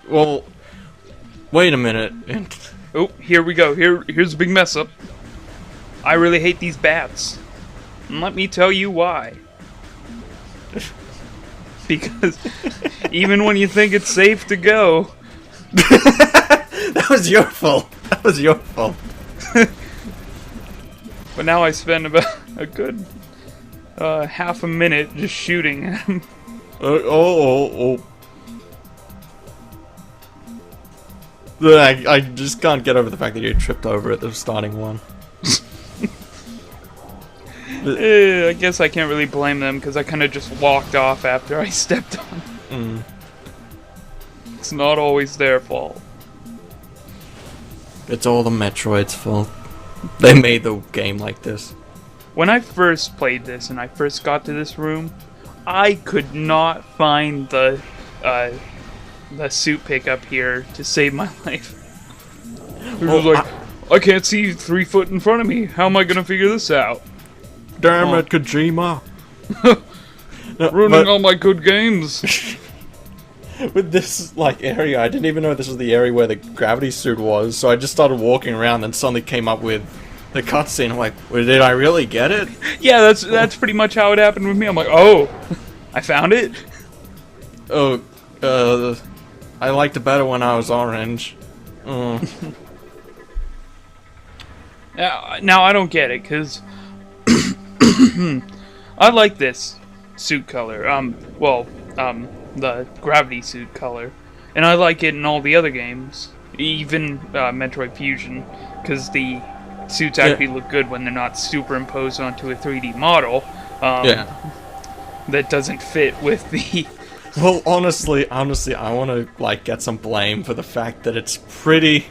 Well, wait a minute. Oh, here we go. Here's a big mess up. I really hate these bats. And let me tell you why. Because even when you think it's safe to go... That was your fault. That was your fault. But now I spend about a good half a minute just shooting at him. I just can't get over the fact that you tripped over at the starting one. I guess I can't really blame them because I kind of just walked off after I stepped on. It's not always their fault. It's all the Metroid's fault. They made the game like this. When I first played this and I first got to this room, I could not find the suit pickup here to save my life. It was like, I can't see 3 foot in front of me. How am I gonna figure this out? Damn it, Kojima! Ruining all my good games. With this area, I didn't even know this was the area where the gravity suit was. So I just started walking around, and suddenly came up with the cutscene. I'm like, well, did I really get it? Yeah, that's pretty much how it happened with me. I'm like, oh, I found it. Oh, I liked it better when I was orange. Now I don't get it, because I like this suit color. The gravity suit color. And I like it in all the other games. Even Metroid Fusion, because the suits actually look good when they're not superimposed onto a 3D model. That doesn't fit with the... Well, honestly, I want to get some blame for the fact that it's pretty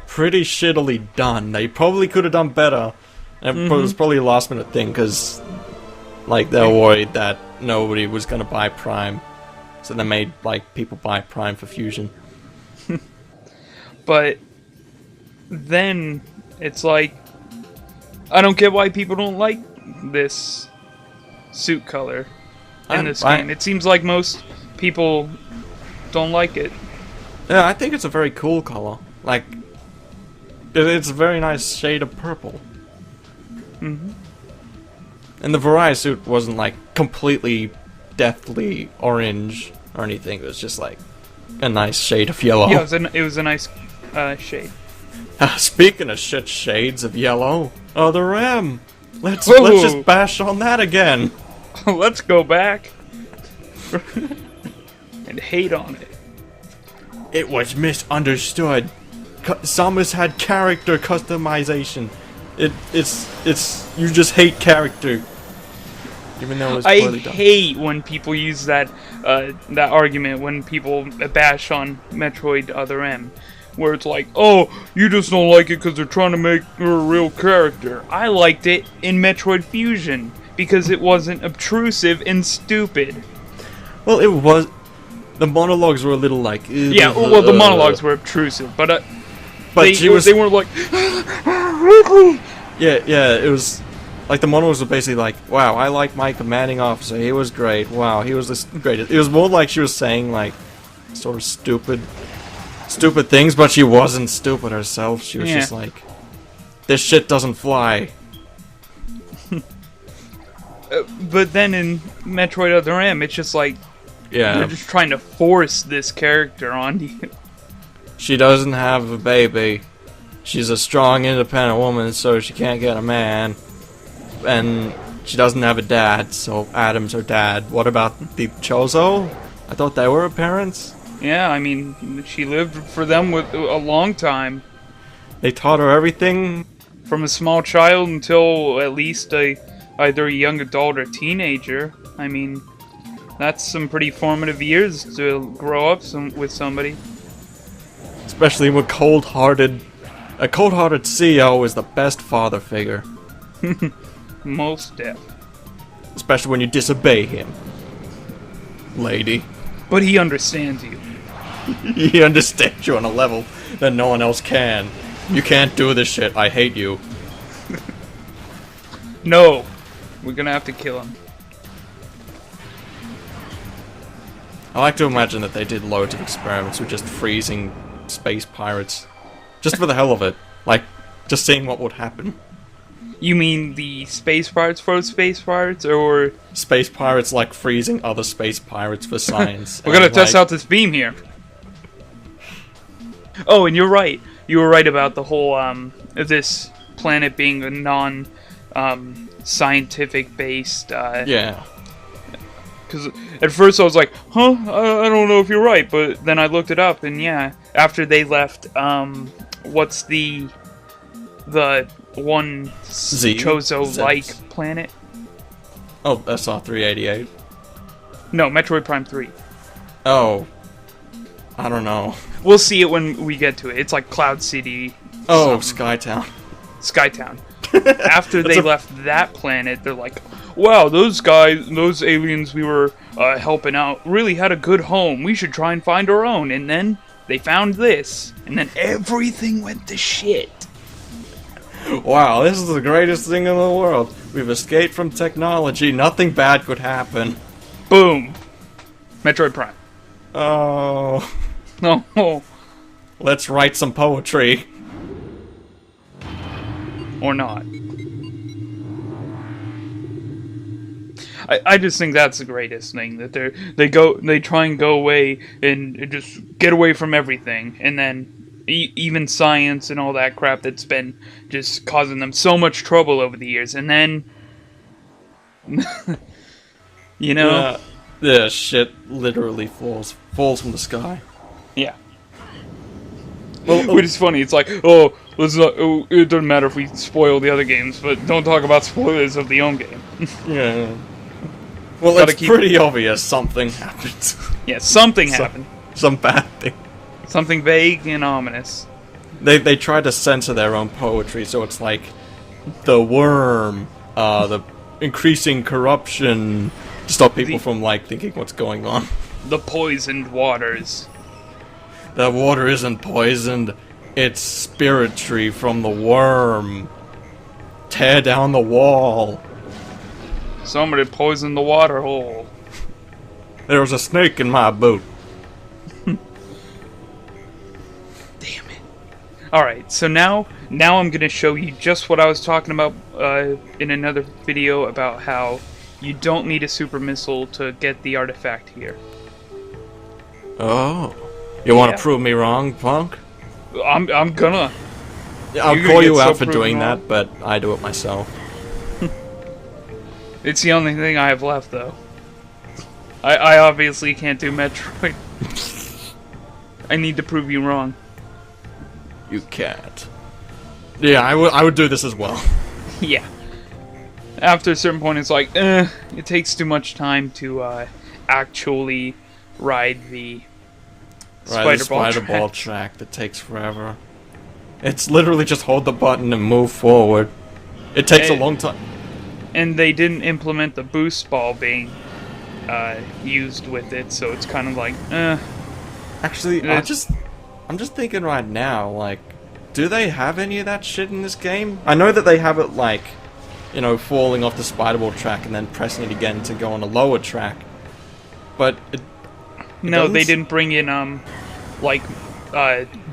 shittily done. They probably could have done better. And it was probably a last minute thing because, they were worried that nobody was gonna buy Prime, so they made people buy Prime for Fusion. But then it's like, I don't get why people don't like this suit color in this game. It seems like most people don't like it. Yeah, I think it's a very cool color. It's a very nice shade of purple. And the Variety suit wasn't completely deathly orange or anything. It was just a nice shade of yellow. Yeah, it was a nice shade. Speaking of shades of yellow, the RAM. Let's just bash on that again. Let's go back and hate on it. It was misunderstood. Samus had character customization. It's you just hate character, even though it's poorly done. I hate when people use that argument when people bash on Metroid Other M, where it's like, oh, you just don't like it because they're trying to make her a real character. I liked it in Metroid Fusion because it wasn't obtrusive and stupid. Well, it was. The monologues were a little the monologues were obtrusive, but they weren't like. Yeah, it was the monologues were basically wow, I like my commanding officer, he was great, wow, he was this great. It was more like she was saying sort of stupid things, but she wasn't stupid herself. She was just this shit doesn't fly. But then in Metroid Other M, it's just they're just trying to force this character onto you. She doesn't have a baby. She's a strong, independent woman, so she can't get a man. And she doesn't have a dad, so Adam's her dad. What about the Chozo? I thought they were her parents. Yeah, I mean, she lived for them with a long time. They taught her everything. From a small child until at least either a young adult or teenager. I mean, that's some pretty formative years to grow up with somebody. Especially with cold-hearted... A cold-hearted CEO is the best father figure. Most deaf. Especially when you disobey him. Lady. But he understands you. He understands you on a level that no one else can. You can't do this shit. I hate you. No. We're gonna have to kill him. I like to imagine that they did loads of experiments with just freezing space pirates. Just for the hell of it. Like, just seeing what would happen. You mean the space pirates froze space pirates, or... Space pirates, like, freezing other space pirates for science. We're gonna test out this beam here. Oh, and you're right. You were right about the whole, this planet being a non-scientific based, Yeah. Because at first I was like, huh, I don't know if you're right, but then I looked it up, and yeah, after they left, what's the one Chozo-like planet? Oh, SR-388. No, Metroid Prime 3. Oh. I don't know. We'll see it when we get to it. It's like Cloud City. Oh, Skytown. Skytown. After they left that planet, they're like, wow, those aliens we were helping out really had a good home. We should try and find our own. And then they found this. And then everything went to shit. Wow, this is the greatest thing in the world. We've escaped from technology. Nothing bad could happen. Boom. Metroid Prime. Oh. No. Let's write some poetry. Or not. I just think that's the greatest thing, that they try and go away and just get away from everything, and then even science and all that crap that's been just causing them so much trouble over the years, and then you know, yeah, shit literally falls from the sky. Yeah. Well, which is funny. It's like, oh, let's not. Oh, it doesn't matter if we spoil the other games, but don't talk about spoilers of the own game. Yeah. Well, it's pretty obvious something happened. Yeah, something happened. Some bad thing. Something vague and ominous. They try to censor their own poetry, so it's like the worm, the increasing corruption, to stop people from like thinking what's going on. The poisoned waters. The water isn't poisoned, it's spiritry from the worm. Tear down the wall. Somebody poisoned the water hole. There was a snake in my boot. Damn it. Alright, so now I'm going to show you just what I was talking about in another video about how you don't need a super missile to get the artifact here. Oh. You want to prove me wrong, punk? I'm gonna. I'll call you out for doing that, but I do it myself. It's the only thing I have left, though. I obviously can't do Metroid. I need to prove you wrong. You can't. Yeah, I would do this as well. Yeah. After a certain point, it's like, it takes too much time to actually ride the spider ball track that takes forever. It's literally just hold the button and move forward. It takes a long time. And they didn't implement the boost ball being used with it, so it's kind of like, Actually, I'm just thinking right now, like, do they have any of that shit in this game? I know that they have it, like, you know, falling off the spider ball track and then pressing it again to go on a lower track. But no, they didn't bring in,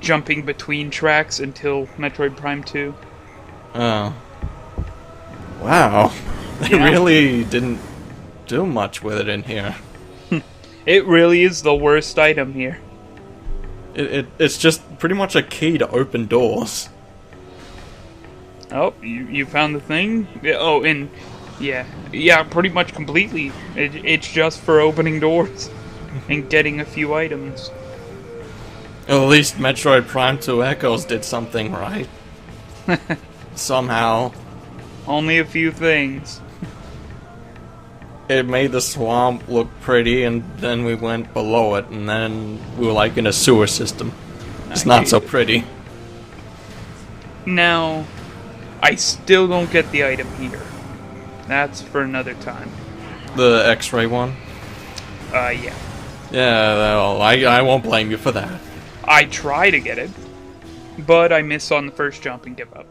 jumping between tracks until Metroid Prime 2. Oh. Wow. They really didn't do much with it in here. It really is the worst item here. It's just pretty much a key to open doors. Oh, you found the thing? Oh, and yeah, pretty much completely. It's just for opening doors and getting a few items. At least Metroid Prime 2 Echoes did something right. Somehow. Only a few things. It made the swamp look pretty, and then we went below it, and then we were like in a sewer system. It's not so pretty. Now, I still don't get the item here. That's for another time. The X-ray one? Yeah. Yeah, well, I won't blame you for that. I try to get it, but I miss on the first jump and give up.